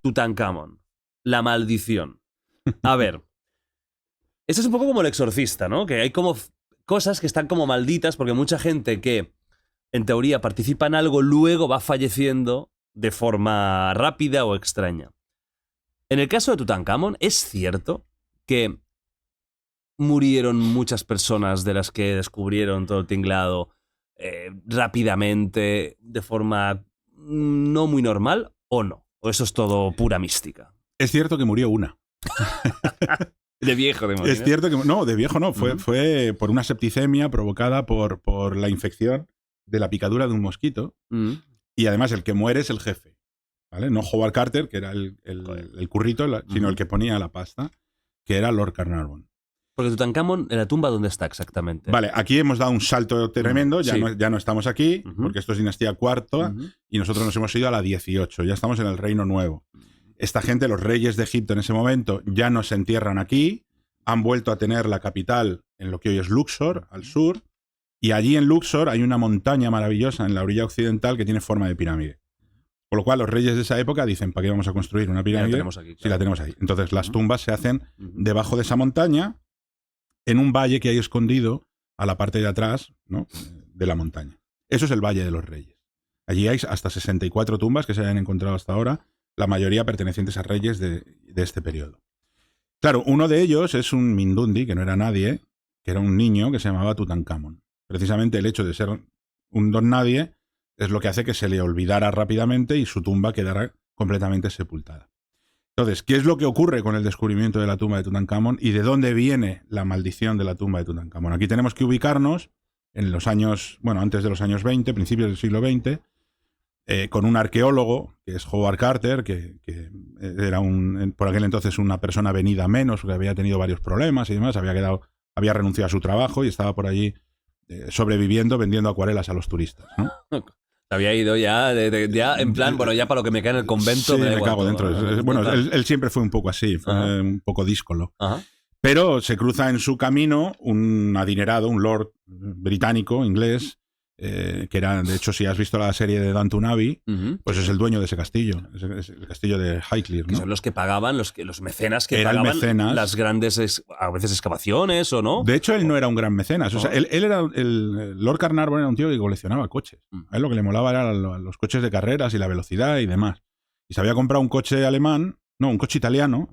Tutankamón, la maldición. A ver, esto es un poco como el exorcista, ¿no? Que hay como cosas que están como malditas porque mucha gente que, en teoría, participa en algo luego va falleciendo de forma rápida o extraña. En el caso de Tutankamón, ¿es cierto que murieron muchas personas de las que descubrieron todo el tinglado rápidamente, de forma no muy normal, o no? ¿O eso es todo pura mística? Es cierto que murió una. De viejo, de morir. Es cierto que... No, de viejo no. Fue por una septicemia provocada por la infección de la picadura de un mosquito. Y además el que muere es el jefe, ¿vale? No Howard Carter, que era el currito, sino el que ponía la pasta, que era Lord Carnarvon. Porque Tutankamón, ¿en la tumba dónde está exactamente? Vale, aquí hemos dado un salto tremendo, ya no estamos aquí, porque esto es dinastía cuarta, y nosotros nos hemos ido a la 18, ya estamos en el Reino Nuevo. Esta gente, los reyes de Egipto en ese momento, ya no se entierran aquí, han vuelto a tener la capital en lo que hoy es Luxor, al sur, y allí en Luxor hay una montaña maravillosa en la orilla occidental que tiene forma de pirámide. Por lo cual los reyes de esa época dicen, ¿para qué vamos a construir una pirámide? Aquí, si la tenemos ahí. Entonces las tumbas se hacen debajo de esa montaña, en un valle que hay escondido a la parte de atrás, ¿no?, de la montaña. Eso es el Valle de los Reyes. Allí hay hasta 64 tumbas que se hayan encontrado hasta ahora, la mayoría pertenecientes a reyes de este periodo. Claro, uno de ellos es un Mindundi, que no era nadie, que era un niño que se llamaba Tutankamón. Precisamente el hecho de ser un don nadie es lo que hace que se le olvidara rápidamente y su tumba quedara completamente sepultada. Entonces, ¿qué es lo que ocurre con el descubrimiento de la tumba de Tutankamón y de dónde viene la maldición de la tumba de Tutankamón? Aquí tenemos que ubicarnos en los años, bueno, antes de los años 20, principios del siglo XX, con un arqueólogo, que es Howard Carter, que era por aquel entonces una persona venida menos, que había tenido varios problemas y demás, había renunciado a su trabajo y estaba por allí sobreviviendo, vendiendo acuarelas a los turistas, ¿no? Había ido ya en plan, bueno, ya para lo que me cae en el convento. Sí, me cago dentro. Bueno, él siempre fue un poco así, fue un poco díscolo. Ajá. Pero se cruza en su camino un adinerado, un lord británico, inglés, que era, de hecho, si has visto la serie de Downton Abbey, pues es el dueño de ese castillo, es el castillo de Highclere, ¿no? Que son los que pagaban, los mecenas que era pagaban el mecenas. Las grandes, a veces, excavaciones, ¿o no? De hecho, él no era un gran mecenas. O sea, él era el Lord Carnarvon era un tío que coleccionaba coches. A él lo que le molaba eran los coches de carreras y la velocidad y demás. Y se había comprado un coche alemán, no, un coche italiano,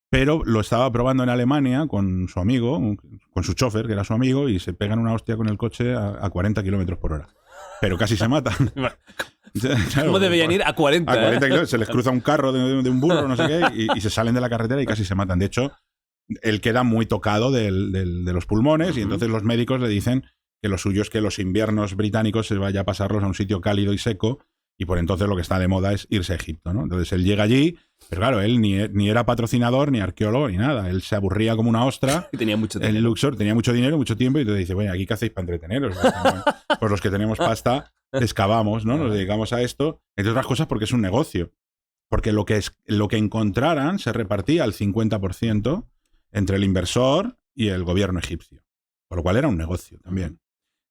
pero lo estaba probando en Alemania con su amigo, con su chofer, que era su amigo, y se pegan una hostia con el coche a 40 kilómetros por hora. Pero casi se matan. Claro, ¿cómo deberían ir a 40? A 40 kilómetros. Se les cruza un carro de un burro, no sé qué, y se salen de la carretera y casi se matan. De hecho, él queda muy tocado de los pulmones y entonces los médicos le dicen que lo suyo es que los inviernos británicos se vaya a pasarlos a un sitio cálido y seco, y por entonces lo que está de moda es irse a Egipto, ¿no? Entonces él llega allí, pero claro, él ni era patrocinador, ni arqueólogo, ni nada. Él se aburría como una ostra. Y tenía mucho dinero. En Luxor tenía mucho dinero, mucho tiempo, y entonces dice, bueno, ¿aquí qué hacéis para entreteneros? Pues los que tenemos pasta excavamos, ¿no? Nos dedicamos a esto, entre otras cosas porque es un negocio. Porque lo que encontraran se repartía al 50% entre el inversor y el gobierno egipcio. Por lo cual era un negocio también.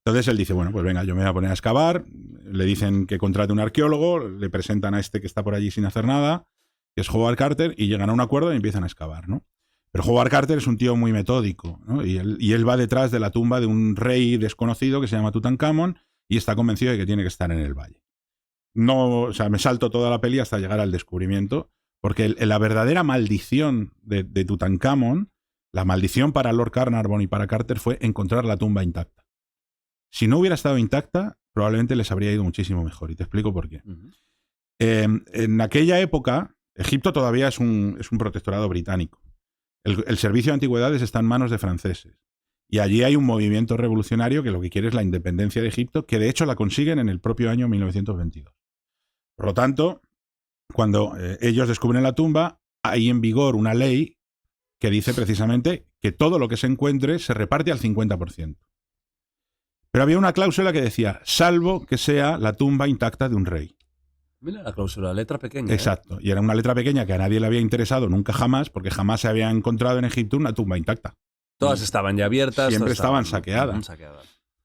Entonces él dice, bueno, pues venga, yo me voy a poner a excavar. Le dicen que contrate un arqueólogo, le presentan a este que está por allí sin hacer nada, que es Howard Carter, y llegan a un acuerdo y empiezan a excavar, ¿no? Pero Howard Carter es un tío muy metódico, ¿no? Y él va detrás de la tumba de un rey desconocido que se llama Tutankamón y está convencido de que tiene que estar en el valle. No, o sea, me salto toda la peli hasta llegar al descubrimiento, porque la verdadera maldición de Tutankamón, la maldición para Lord Carnarvon y para Carter, fue encontrar la tumba intacta. Si no hubiera estado intacta, probablemente les habría ido muchísimo mejor. Y te explico por qué. En aquella época, Egipto todavía es un protectorado británico. El servicio de antigüedades está en manos de franceses. Y allí hay un movimiento revolucionario que lo que quiere es la independencia de Egipto, que de hecho la consiguen en el propio año 1922. Por lo tanto, cuando ellos descubren la tumba, hay en vigor una ley que dice precisamente que todo lo que se encuentre se reparte al 50%. Pero había una cláusula que decía, salvo que sea la tumba intacta de un rey. Mira la cláusula, letra pequeña. Exacto. Y era una letra pequeña que a nadie le había interesado nunca jamás, porque jamás se había encontrado en Egipto una tumba intacta. Todas estaban ya abiertas. Siempre estaban saqueadas.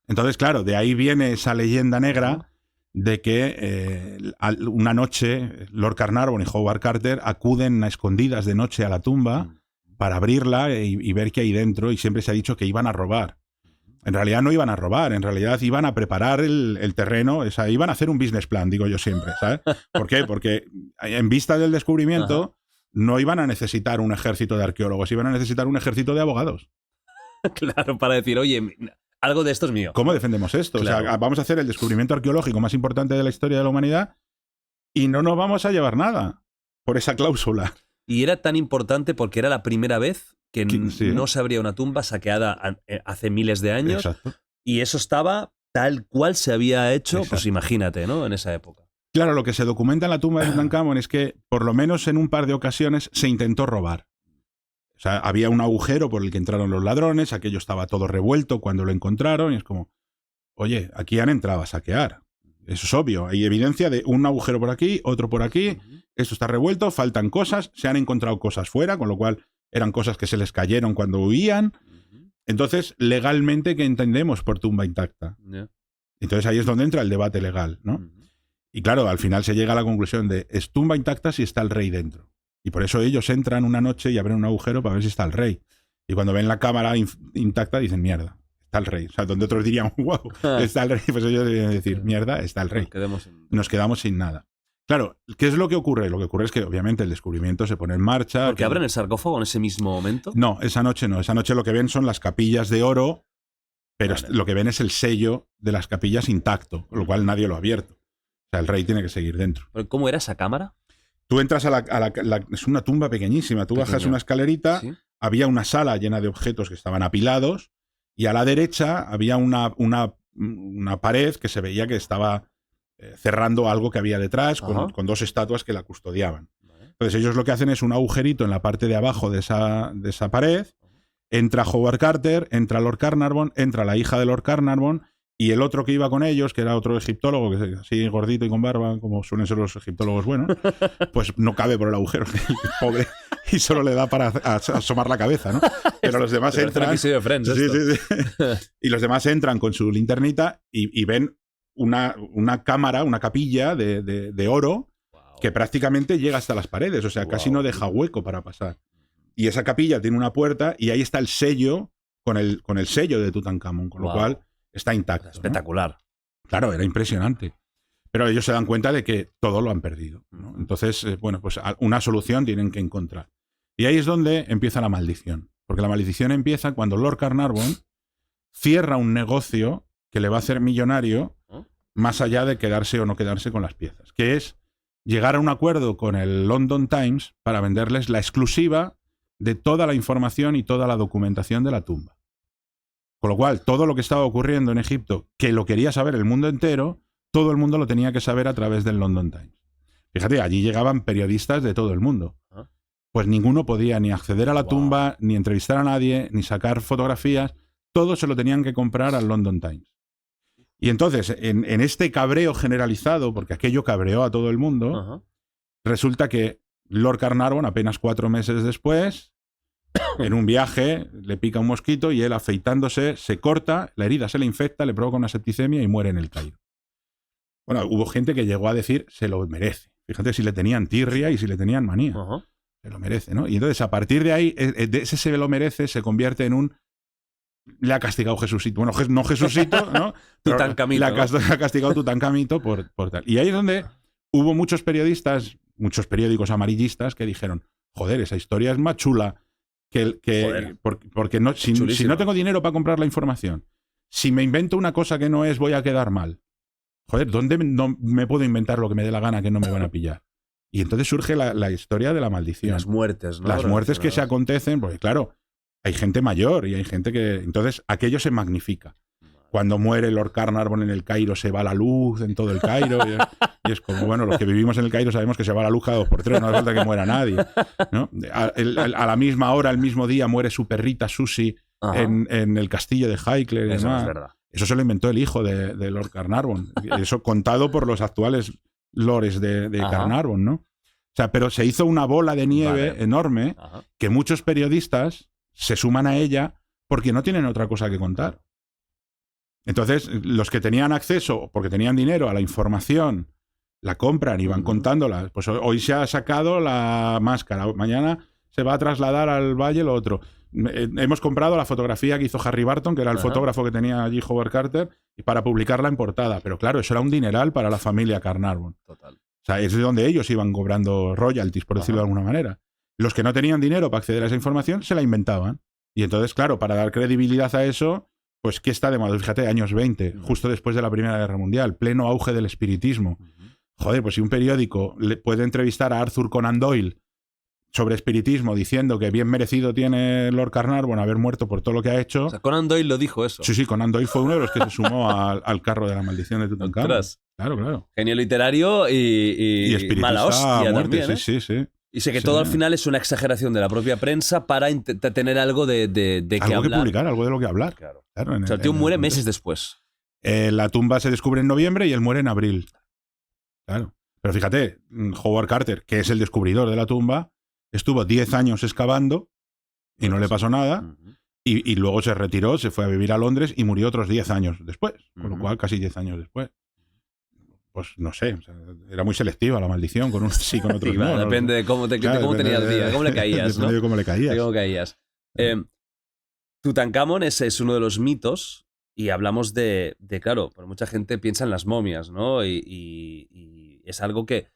Entonces, claro, de ahí viene esa leyenda negra de que una noche Lord Carnarvon y Howard Carter acuden a escondidas de noche a la tumba para abrirla y ver qué hay dentro, y siempre se ha dicho que iban a robar. En realidad no iban a robar, en realidad iban a preparar el terreno, o sea, iban a hacer un business plan, digo yo siempre, ¿sabes? ¿Por qué? Porque en vista del descubrimiento no iban a necesitar un ejército de arqueólogos, iban a necesitar un ejército de abogados. Claro, para decir, oye, algo de esto es mío. ¿Cómo defendemos esto? Claro. O sea, vamos a hacer el descubrimiento arqueológico más importante de la historia de la humanidad y no nos vamos a llevar nada por esa cláusula. Y era tan importante porque era la primera vez que Sí. no se abría una tumba saqueada hace miles de años. Exacto. Y eso estaba tal cual se había hecho, Exacto. pues imagínate, ¿no? En esa época. Claro, lo que se documenta en la tumba de Tutankamón es que, por lo menos en un par de ocasiones, se intentó robar. O sea, había un agujero por el que entraron los ladrones, aquello estaba todo revuelto cuando lo encontraron, y es como, oye, aquí han entrado a saquear. Eso es obvio. Hay evidencia de un agujero por aquí, otro por aquí, esto está revuelto, faltan cosas, se han encontrado cosas fuera, con lo cual eran cosas que se les cayeron cuando huían. Entonces, legalmente, ¿qué entendemos por tumba intacta? Yeah. Entonces ahí es donde entra el debate legal, ¿no? Y claro, al final se llega a la conclusión de es tumba intacta si está el rey dentro. Y por eso ellos entran una noche y abren un agujero para ver si está el rey. Y cuando ven la cámara intacta dicen, mierda, está el rey. O sea, donde otros dirían, wow, está el rey, pues ellos deberían decir, mierda, está el rey. Nos quedamos sin nada. Claro, ¿qué es lo que ocurre? Lo que ocurre es que obviamente el descubrimiento se pone en marcha. ¿Porque abren el sarcófago en ese mismo momento? No, esa noche no. Esa noche lo que ven son las capillas de oro, pero lo que ven es el sello de las capillas intacto, con lo cual nadie lo ha abierto. O sea, el rey tiene que seguir dentro. ¿Pero cómo era esa cámara? Tú entras es una tumba pequeñísima. Tú bajas una escalerita, ¿sí? Había una sala llena de objetos que estaban apilados y a la derecha había una pared que se veía que estaba cerrando algo que había detrás con dos estatuas que la custodiaban. Entonces ellos lo que hacen es un agujerito en la parte de abajo de esa pared. Entra Howard Carter, entra Lord Carnarvon, entra la hija de Lord Carnarvon y el otro que iba con ellos, que era otro egiptólogo, que es así gordito y con barba, como suelen ser los egiptólogos buenos, pues no cabe por el agujero, pobre, y solo le da para asomar la cabeza, ¿no? Pero los demás entran... De Friends, sí. Y los demás entran con su linternita y ven una cámara, una capilla de oro que prácticamente llega hasta las paredes, o sea, casi no deja hueco para pasar. Y esa capilla tiene una puerta y ahí está el sello con el sello de Tutankamón, con lo cual está intacto. Espectacular. ¿No? Claro, era impresionante. Pero ellos se dan cuenta de que todo lo han perdido, ¿no? Entonces, bueno, pues una solución tienen que encontrar. Y ahí es donde empieza la maldición. Porque la maldición empieza cuando Lord Carnarvon cierra un negocio que le va a hacer millonario más allá de quedarse o no quedarse con las piezas, que es llegar a un acuerdo con el London Times para venderles la exclusiva de toda la información y toda la documentación de la tumba. Con lo cual, todo lo que estaba ocurriendo en Egipto, que lo quería saber el mundo entero, todo el mundo lo tenía que saber a través del London Times. Fíjate, allí llegaban periodistas de todo el mundo. Pues ninguno podía ni acceder a la tumba, ni entrevistar a nadie, ni sacar fotografías. Todo se lo tenían que comprar al London Times. Y entonces, en este cabreo generalizado, porque aquello cabreó a todo el mundo, resulta que Lord Carnarvon, apenas 4 meses después, en un viaje, le pica un mosquito y él, afeitándose, se corta, la herida se le infecta, le provoca una septicemia y muere en el Cairo. Bueno, hubo gente que llegó a decir, se lo merece. Fíjate si le tenían tirria y si le tenían manía. Se lo merece, ¿no? Y entonces, a partir de ahí, de ese se lo merece, se convierte en un... Le ha castigado Jesucito. Bueno, no Jesucito, ¿no? Tutankamito. Le ha castigado Tutankamito por tal. Y ahí es donde hubo muchos periodistas, muchos periódicos amarillistas que dijeron, joder, esa historia es más chula porque no, si no tengo dinero para comprar la información, si me invento una cosa que no es, voy a quedar mal. Joder, ¿dónde no me puedo inventar lo que me dé la gana que no me van a pillar? Y entonces surge la historia de la maldición. Las muertes, ¿no? Las muertes que se acontecen, porque claro, hay gente mayor y hay gente que... Entonces, aquello se magnifica. Cuando muere Lord Carnarvon en el Cairo, se va la luz en todo el Cairo. Y es como, bueno, los que vivimos en el Cairo sabemos que se va la luz cada 2 por 3, no hace falta que muera nadie, ¿no? A la misma hora, el mismo día, muere su perrita Susie en el castillo de Highclere. Eso no es verdad. Eso se lo inventó el hijo de Lord Carnarvon. Eso contado por los actuales lores de Carnarvon, ¿no? O sea, pero se hizo una bola de nieve enorme que muchos periodistas se suman a ella porque no tienen otra cosa que contar. Entonces, los que tenían acceso, porque tenían dinero a la información, la compran y van contándola. Pues hoy se ha sacado la máscara, mañana se va a trasladar al valle lo otro. Hemos comprado la fotografía que hizo Harry Barton, que era el fotógrafo que tenía allí Howard Carter, y para publicarla en portada. Pero claro, eso era un dineral para la familia Carnarvon. Total. O sea, es de donde ellos iban cobrando royalties, por decirlo de alguna manera. Los que no tenían dinero para acceder a esa información se la inventaban. Y entonces, claro, para dar credibilidad a eso, pues ¿qué está de moda? Fíjate, años 20, justo después de la Primera Guerra Mundial, pleno auge del espiritismo. Joder, pues si un periódico le puede entrevistar a Arthur Conan Doyle sobre espiritismo diciendo que bien merecido tiene Lord Carnarvon haber muerto por todo lo que ha hecho. O sea, Conan Doyle lo dijo eso. Sí, Conan Doyle fue uno de los que se sumó al carro de la maldición de Tutankamón. Claro. Genio literario y mala hostia muerte, también, ¿eh? Sí. Y sé que todo al final es una exageración de la propia prensa para tener algo de que algo hablar. Que publicar, algo de lo que hablar. Claro. Claro, O sea, el tío muere meses después. La tumba se descubre en noviembre y él muere en abril. Claro. Pero fíjate, Howard Carter, que es el descubridor de la tumba, estuvo 10 años excavando y no le pasó nada. Y luego se retiró, se fue a vivir a Londres y murió otros 10 años después. Con lo cual, casi 10 años después. Pues no sé, o sea, era muy selectiva la maldición, con unos sí, con otros no. Depende de cómo tenías el día, cómo le caías, depende de cómo le caías. De cómo caías. Tutankamón es uno de los mitos y hablamos de claro, pero mucha gente piensa en las momias, ¿no? Y es algo que,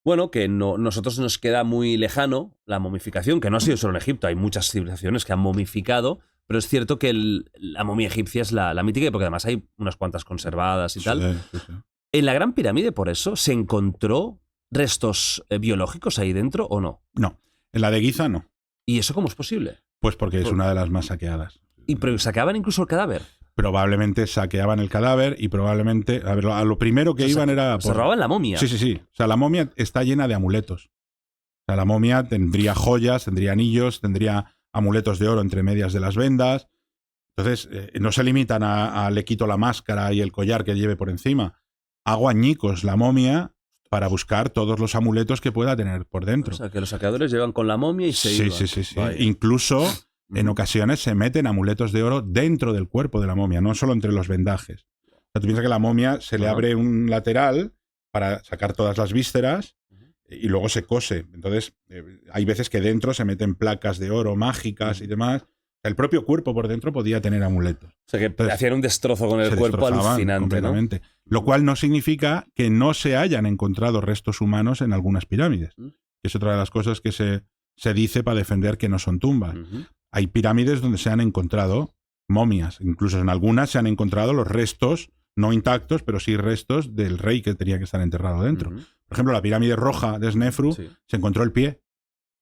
bueno, que nosotros nos queda muy lejano, la momificación, que no ha sido solo en Egipto, hay muchas civilizaciones que han momificado, pero es cierto que la momia egipcia es la mítica, porque además hay unas cuantas conservadas y tal. Sí. ¿En la Gran Pirámide, por eso, se encontró restos biológicos ahí dentro o no? No, en la de Giza no. ¿Y eso cómo es posible? Pues porque es una de las más saqueadas. ¿Y saqueaban incluso el cadáver? Probablemente saqueaban el cadáver y probablemente... A ver, a lo primero que iban era... Se robaban la momia. Sí. O sea, la momia está llena de amuletos. O sea, la momia tendría joyas, tendría anillos, tendría amuletos de oro entre medias de las vendas. Entonces, no se limitan a le quito la máscara y el collar que lleve por encima. Hago añicos la momia para buscar todos los amuletos que pueda tener por dentro. O sea, que los saqueadores llevan con la momia y se iban. Sí. Incluso, en ocasiones, se meten amuletos de oro dentro del cuerpo de la momia, no solo entre los vendajes. O sea, tú piensas que la momia se le abre un lateral para sacar todas las vísceras y luego se cose. Entonces, hay veces que dentro se meten placas de oro mágicas y demás. El propio cuerpo por dentro podía tener amuletos. O sea, que hacían un destrozo con el cuerpo alucinante, completamente, ¿no? Lo cual no significa que no se hayan encontrado restos humanos en algunas pirámides. Que es otra de las cosas que se dice para defender que no son tumbas. Hay pirámides donde se han encontrado momias. Incluso en algunas se han encontrado los restos, no intactos, pero sí restos del rey que tenía que estar enterrado dentro. Por ejemplo, la pirámide roja de Snefru se encontró el pie.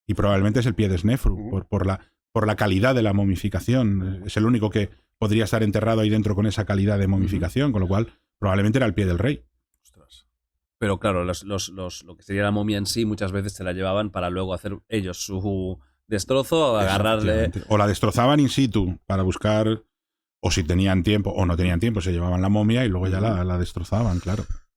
Y probablemente es el pie de Snefru, por la calidad de la momificación. Es el único que podría estar enterrado ahí dentro con esa calidad de momificación, con lo cual probablemente era el pie del rey. Ostras. Pero claro, lo que sería la momia en sí muchas veces se la llevaban para luego hacer ellos su destrozo, agarrarle... O la destrozaban in situ para buscar, o si tenían tiempo o no tenían tiempo, se llevaban la momia y luego ya la destrozaban, claro.